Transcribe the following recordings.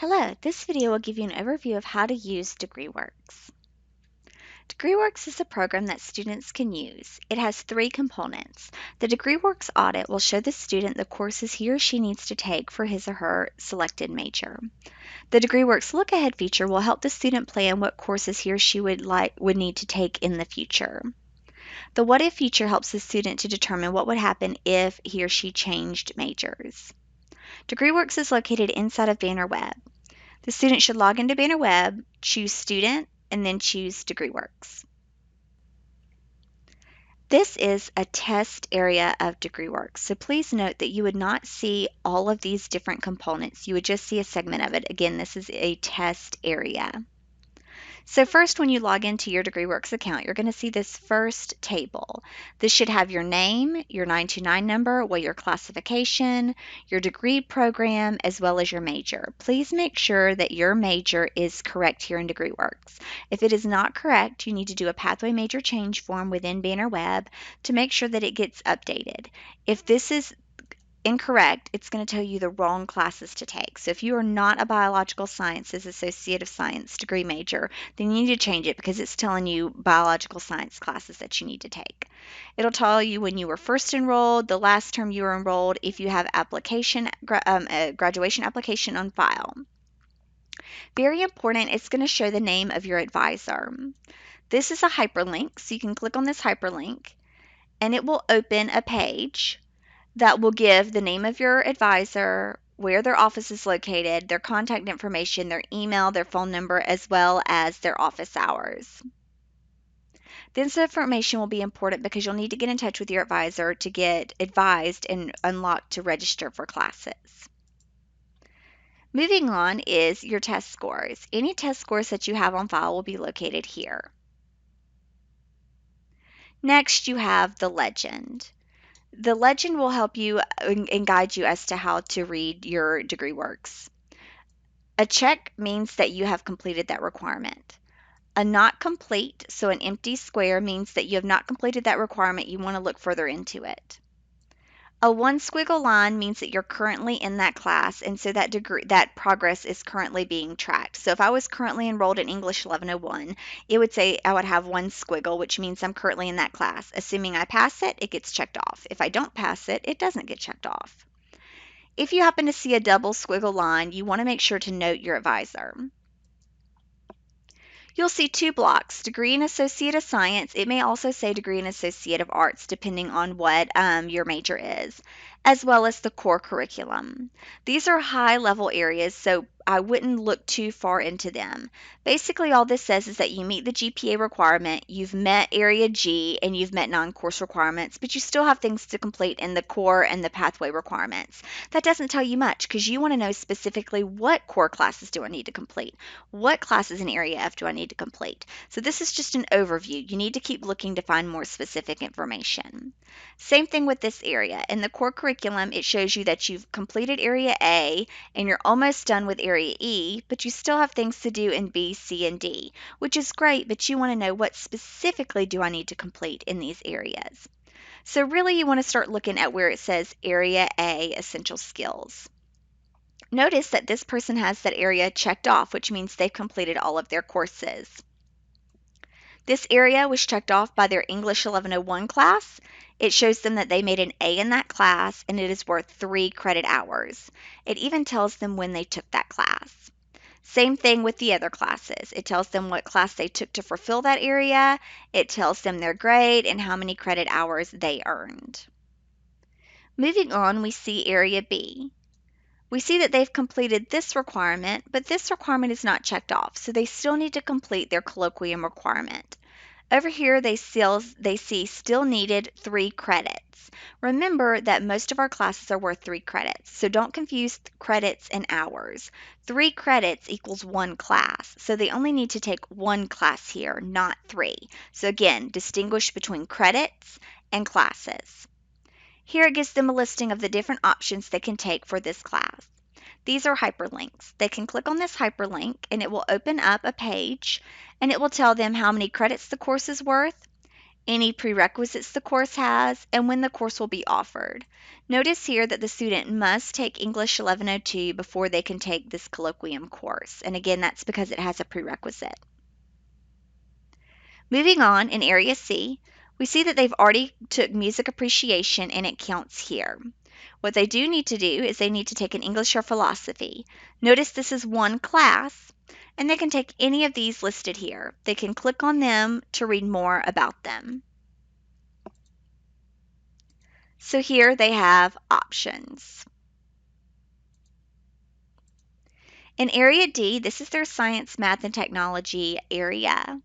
Hello, this video will give you an overview of how to use DegreeWorks. DegreeWorks is a program that students can use. It has three components. The DegreeWorks audit will show the student the courses he or she needs to take for his or her selected major. The DegreeWorks Look Ahead feature will help the student plan what courses he or she would need to take in the future. The What If feature helps the student to determine what would happen if he or she changed majors. DegreeWorks is located inside of Banner Web. The student should log into Banner Web, choose Student, and then choose DegreeWorks. This is a test area of DegreeWorks, so please note that you would not see all of these different components. You would just see a segment of it. Again, this is a test area. So first, when you log into your DegreeWorks account, you're going to see this first table. This should have your name, your 929 number, your classification, your degree program, as well as your major. Please make sure that your major is correct here in DegreeWorks. If it is not correct, you need to do a pathway major change form within Banner Web to make sure that it gets updated. If this is incorrect, it's going to tell you the wrong classes to take. So if you are not a biological sciences associative science degree major, then you need to change it because it's telling you biological science classes that you need to take. It'll tell you when you were first enrolled, the last term you were enrolled, if you have a graduation application on file. Very important, it's going to show the name of your advisor. This is a hyperlink, so you can click on this hyperlink and it will open a page that will give the name of your advisor, where their office is located, their contact information, their email, their phone number, as well as their office hours. This information will be important because you'll need to get in touch with your advisor to get advised and unlocked to register for classes. Moving on is your test scores. Any test scores that you have on file will be located here. Next, you have the legend. The legend will help you and guide you as to how to read your DegreeWorks. A check means that you have completed that requirement. A not complete, so an empty square, means that you have not completed that requirement. You want to look further into it. A one squiggle line means that you're currently in that class, and so that progress is currently being tracked. So if I was currently enrolled in English 1101, it would say I would have one squiggle, which means I'm currently in that class. Assuming I pass it, it gets checked off. If I don't pass it, it doesn't get checked off. If you happen to see a double squiggle line, you want to make sure to note your advisor. You'll see two blocks, Degree in Associate of Science. It may also say Degree in Associate of Arts, depending on what your major is, as well as the core curriculum. These are high-level areas, so I wouldn't look too far into them. Basically, all this says is that you meet the GPA requirement, you've met Area G, and you've met non-course requirements, but you still have things to complete in the core and the pathway requirements. That doesn't tell you much because you want to know specifically what core classes do I need to complete? What classes in Area F do I need to complete? So this is just an overview. You need to keep looking to find more specific information. Same thing with this area. In the core curriculum, it shows you that you've completed Area A and you're almost done with Area E, but you still have things to do in B, C, and D, which is great, but you want to know what specifically do I need to complete in these areas. So really you want to start looking at where it says Area A, Essential Skills. Notice that this person has that area checked off, which means they've completed all of their courses. This area was checked off by their English 1101 class. It shows them that they made an A in that class and it is worth 3 credit hours. It even tells them when they took that class. Same thing with the other classes. It tells them what class they took to fulfill that area. It tells them their grade and how many credit hours they earned. Moving on, we see Area B. We see that they've completed this requirement, but this requirement is not checked off, so they still need to complete their colloquium requirement. Over here, they see still needed 3 credits. Remember that most of our classes are worth 3 credits, so don't confuse credits and hours. 3 credits equals 1 class, so they only need to take 1 class here, not 3. So again, distinguish between credits and classes. Here it gives them a listing of the different options they can take for this class. These are hyperlinks. They can click on this hyperlink and it will open up a page and it will tell them how many credits the course is worth. any prerequisites the course has, and when the course will be offered. Notice here that the student must take English 1102 before they can take this colloquium course, and again, that's because it has a prerequisite. Moving on, in Area C, we see that they've already took music appreciation and it counts here. What they do need to do is they need to take an English or philosophy. Notice this is one class, and they can take any of these listed here. They can click on them to read more about them. So here they have options. In Area D, this is their science, math, and technology area.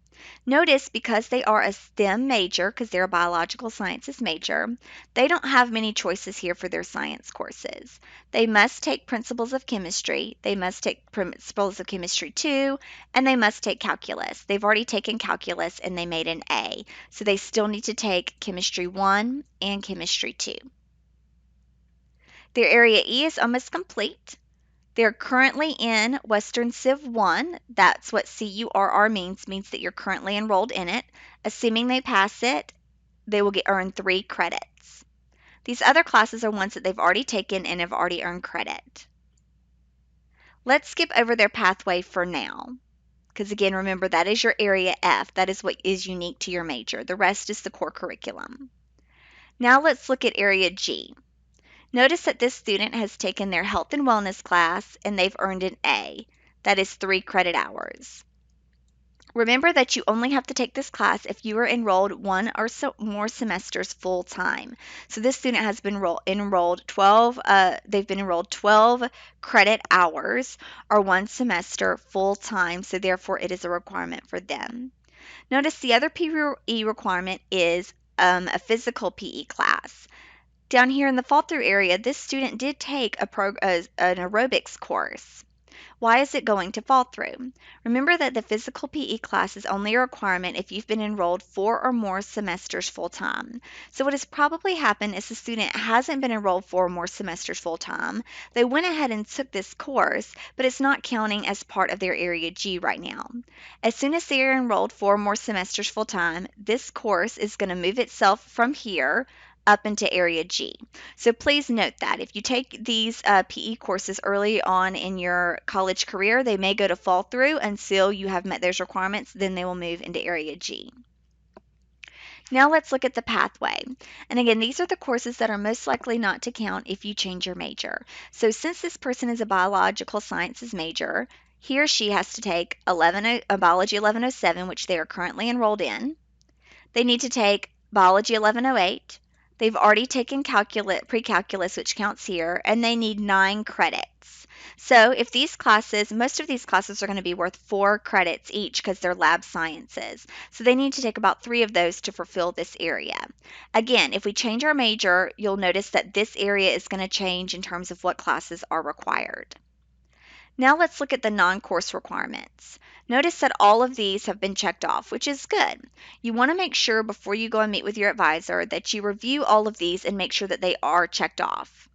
Notice because they are a STEM major, because they're a biological sciences major, they don't have many choices here for their science courses. They must take Principles of Chemistry, they must take Principles of Chemistry 2, and they must take Calculus. They've already taken Calculus and they made an A, so they still need to take Chemistry 1 and Chemistry 2. Their Area E is almost complete. They're currently in Western Civ 1. That's what CURR means that you're currently enrolled in it. Assuming they pass it, they will earn 3 credits. These other classes are ones that they've already taken and have already earned credit. Let's skip over their pathway for now. Because again, remember, that is your Area F. That is what is unique to your major. The rest is the core curriculum. Now let's look at Area G. Notice that this student has taken their health and wellness class and they've earned an A. That is 3 credit hours. Remember that you only have to take this class if you are enrolled 1 or more semesters full time. So this student has been enrolled 12, they've been enrolled 12 credit hours or 1 semester full time, so therefore it is a requirement for them. Notice the other PE requirement is a physical PE class. Down here in the fall through area, this student did take an aerobics course. Why is it going to fall through? Remember that the physical PE class is only a requirement if you've been enrolled 4 or more semesters full time. So what has probably happened is the student hasn't been enrolled 4 or more semesters full time. They went ahead and took this course, but it's not counting as part of their Area G right now. As soon as they are enrolled 4 or more semesters full time, this course is going to move itself from here up into Area G. So please note that if you take these PE courses early on in your college career, they may go to fall through until you have met those requirements, then they will move into Area G. Now let's look at the pathway. And again, these are the courses that are most likely not to count if you change your major. So since this person is a biological sciences major, he or she has to take Biology 1107, which they are currently enrolled in. They need to take Biology 1108. They've already taken pre-calculus, which counts here, and they need 9 credits. So if these classes, most of these classes are going to be worth 4 credits each because they're lab sciences. So they need to take about 3 of those to fulfill this area. Again, if we change our major, you'll notice that this area is going to change in terms of what classes are required. Now let's look at the non-course requirements. Notice that all of these have been checked off, which is good. You want to make sure before you go and meet with your advisor that you review all of these and make sure that they are checked off.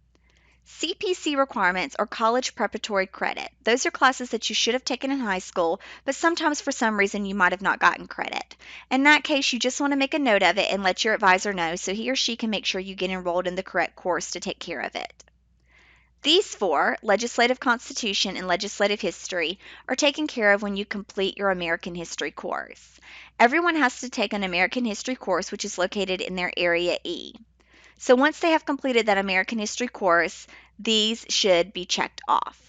CPC requirements are college preparatory credit. Those are classes that you should have taken in high school, but sometimes for some reason you might have not gotten credit. In that case, you just want to make a note of it and let your advisor know so he or she can make sure you get enrolled in the correct course to take care of it. These 4, legislative constitution and legislative history, are taken care of when you complete your American history course. Everyone has to take an American history course, which is located in their Area E. So once they have completed that American history course, these should be checked off.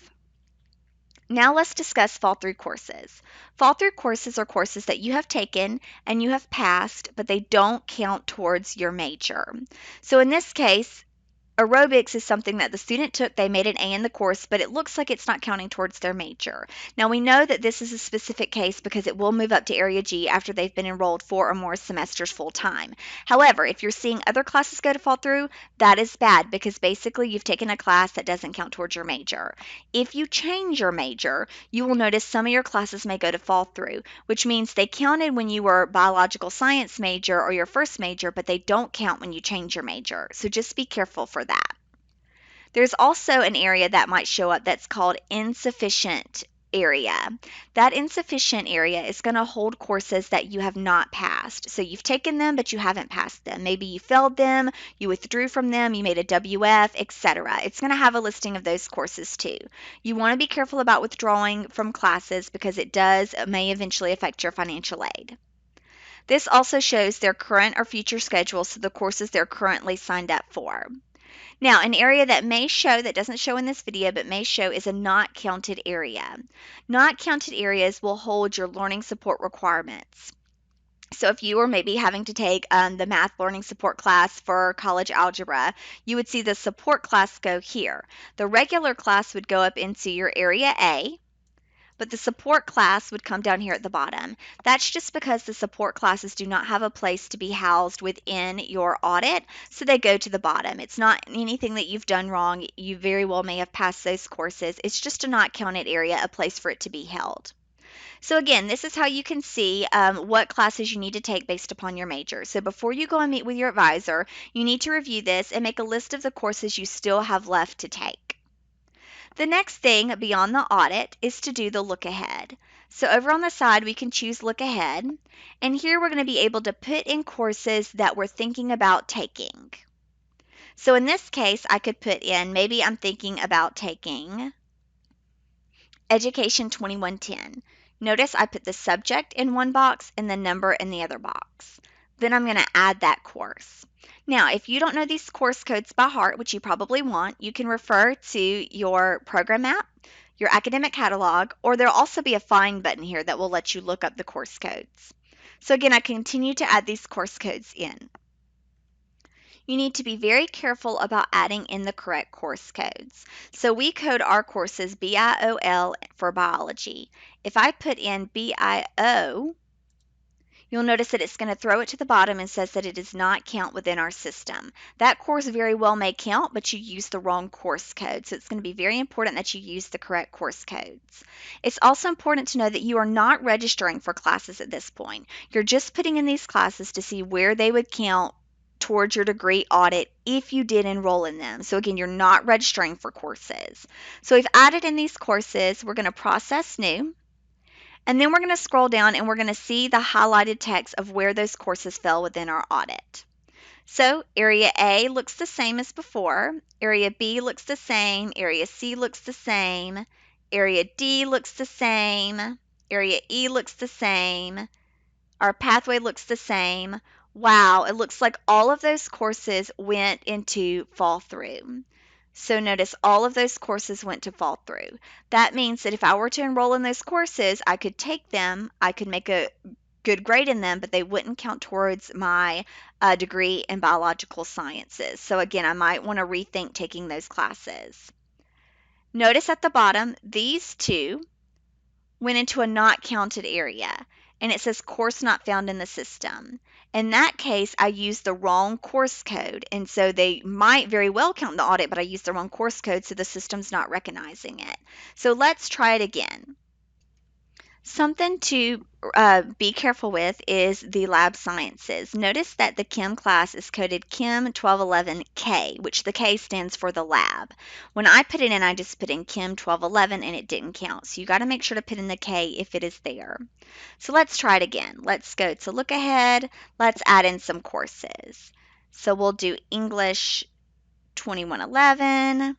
Now let's discuss fall through courses. Fall through courses are courses that you have taken and you have passed, but they don't count towards your major. So in this case, aerobics is something that the student took, they made an A in the course, but it looks like it's not counting towards their major. Now we know that this is a specific case because it will move up to Area G after they've been enrolled 4 or more semesters full time. However, if you're seeing other classes go to fall through, that is bad because basically you've taken a class that doesn't count towards your major. If you change your major, you will notice some of your classes may go to fall through, which means they counted when you were biological science major or your first major, but they don't count when you change your major. So just be careful for that. There's also an area that might show up that's called insufficient area. That insufficient area is going to hold courses that you have not passed. So you've taken them, but you haven't passed them. Maybe you failed them, you withdrew from them, you made a WF, etc. It's going to have a listing of those courses too. You want to be careful about withdrawing from classes because it may eventually affect your financial aid. This also shows their current or future schedule, so the courses they're currently signed up for. Now, an area that may show, that doesn't show in this video, but may show, is a not counted area. Not counted areas will hold your learning support requirements. So if you were maybe having to take the math learning support class for college algebra, you would see the support class go here. The regular class would go up into your area A, but the support class would come down here at the bottom. That's just because the support classes do not have a place to be housed within your audit, so they go to the bottom. It's not anything that you've done wrong. You very well may have passed those courses. It's just a not counted area, a place for it to be held. So again, this is how you can see what classes you need to take based upon your major. So before you go and meet with your advisor, you need to review this and make a list of the courses you still have left to take. The next thing beyond the audit is to do the look ahead. So over on the side, we can choose look ahead. And here we're going to be able to put in courses that we're thinking about taking. So in this case, I could put in, maybe I'm thinking about taking Education 2110. Notice I put the subject in one box and the number in the other box. Then I'm going to add that course. Now, if you don't know these course codes by heart, which you probably want, you can refer to your program map, your academic catalog, or there'll also be a find button here that will let you look up the course codes. So again, I continue to add these course codes in. You need to be very careful about adding in the correct course codes. So we code our courses BIOL for biology. If I put in BIO, you'll notice that it's going to throw it to the bottom and says that it does not count within our system. That course very well may count, but you used the wrong course code. So it's going to be very important that you use the correct course codes. It's also important to know that you are not registering for classes at this point. You're just putting in these classes to see where they would count towards your degree audit if you did enroll in them. So again, you're not registering for courses. So we've added in these courses. We're going to process new. And then we're going to scroll down and we're going to see the highlighted text of where those courses fell within our audit. So area A looks the same as before. Area B looks the same. Area C looks the same. Area D looks the same. Area E looks the same. Our pathway looks the same. Wow, it looks like all of those courses went into fall through. So notice all of those courses went to fall through. That means that if I were to enroll in those courses, I could take them, I could make a good grade in them, but they wouldn't count towards my degree in biological sciences. So again, I might want to rethink taking those classes. Notice at the bottom, these two went into a not counted area, and it says course not found in the system. In that case, I used the wrong course code, and so they might very well count in the audit, but I used the wrong course code, so the system's not recognizing it. So let's try it again. Something to be careful with is the lab sciences. Notice that the chem class is coded Chem 1211K, which the K stands for the lab. When I put it in, I just put in Chem 1211 and it didn't count. So you got to make sure to put in the K if it is there. So let's try it again. Let's go to look ahead. Let's add in some courses. So we'll do English 2111.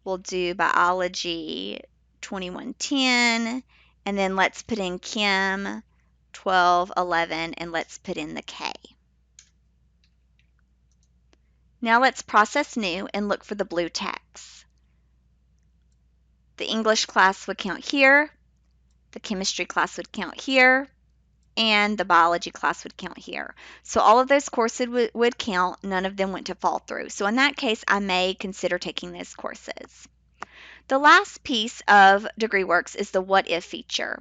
We'll do biology 2110. And then let's put in Chem 1211 and let's put in the K. Now let's process new and look for the blue text. The English class would count here, the chemistry class would count here, and the biology class would count here. So all of those courses would count, none of them went to fall through. So in that case, I may consider taking those courses. The last piece of DegreeWorks is the what if feature.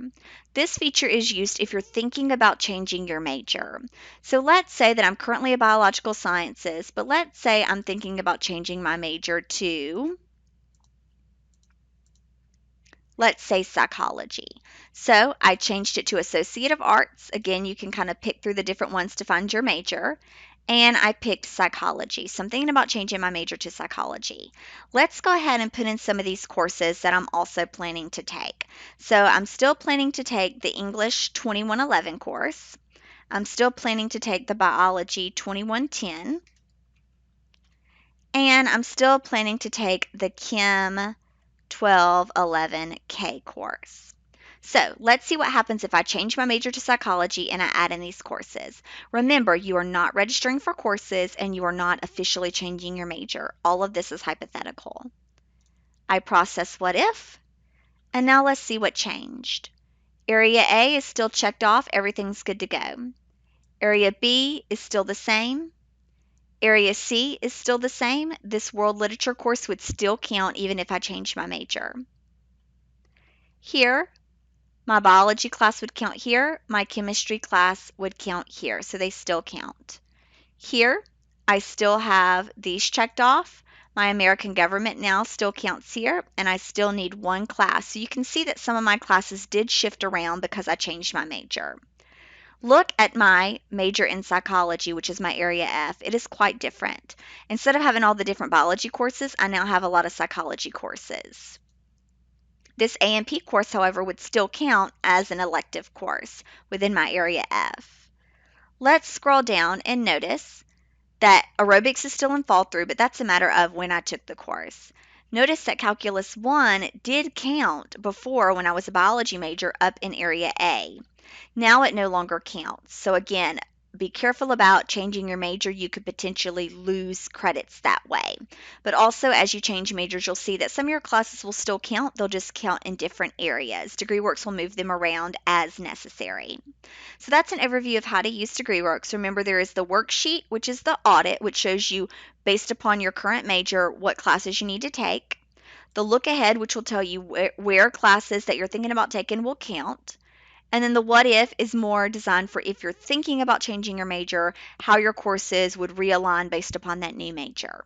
This feature is used if you're thinking about changing your major. So let's say that I'm currently a biological sciences, but let's say I'm thinking about changing my major to, let's say, psychology. So I changed it to Associate of Arts. Again, you can kind of pick through the different ones to find your major. and I picked psychology. So I'm thinking about changing my major to psychology. Let's go ahead and put in some of these courses that I'm also planning to take. So I'm still planning to take the English 2111 course. I'm still planning to take the Biology 2110. And I'm still planning to take the Chem 1211K course. So let's see what happens if I change my major to psychology and I add in these courses. Remember, you are not registering for courses and you are not officially changing your major. All of this is hypothetical. I process what if, and now let's see what changed. Area A is still checked off, everything's good to go. Area B is still the same. Area C is still the same. This world literature course would still count even if I changed my major. Here, my biology class would count here. My chemistry class would count here. So they still count. Here, I still have these checked off. My American government now still counts here, and I still need one class. So you can see that some of my classes did shift around because I changed my major. Look at my major in psychology, which is my area F. It is quite different. Instead of having all the different biology courses, I now have a lot of psychology courses. This A&P course, however, would still count as an elective course within my area F. Let's scroll down and notice that aerobics is still in fall through, but that's a matter of when I took the course. Notice that Calculus 1 did count before when I was a biology major up in area A. Now it no longer counts. So again, be careful about changing your major. You could potentially lose credits that way. But also, as you change majors, you'll see that some of your classes will still count. They'll just count in different areas. DegreeWorks will move them around as necessary. So that's an overview of how to use DegreeWorks. Remember, there is the worksheet, which is the audit, which shows you, based upon your current major, what classes you need to take. The look ahead, which will tell you where classes that you're thinking about taking will count. And then the what if is more designed for if you're thinking about changing your major, how your courses would realign based upon that new major.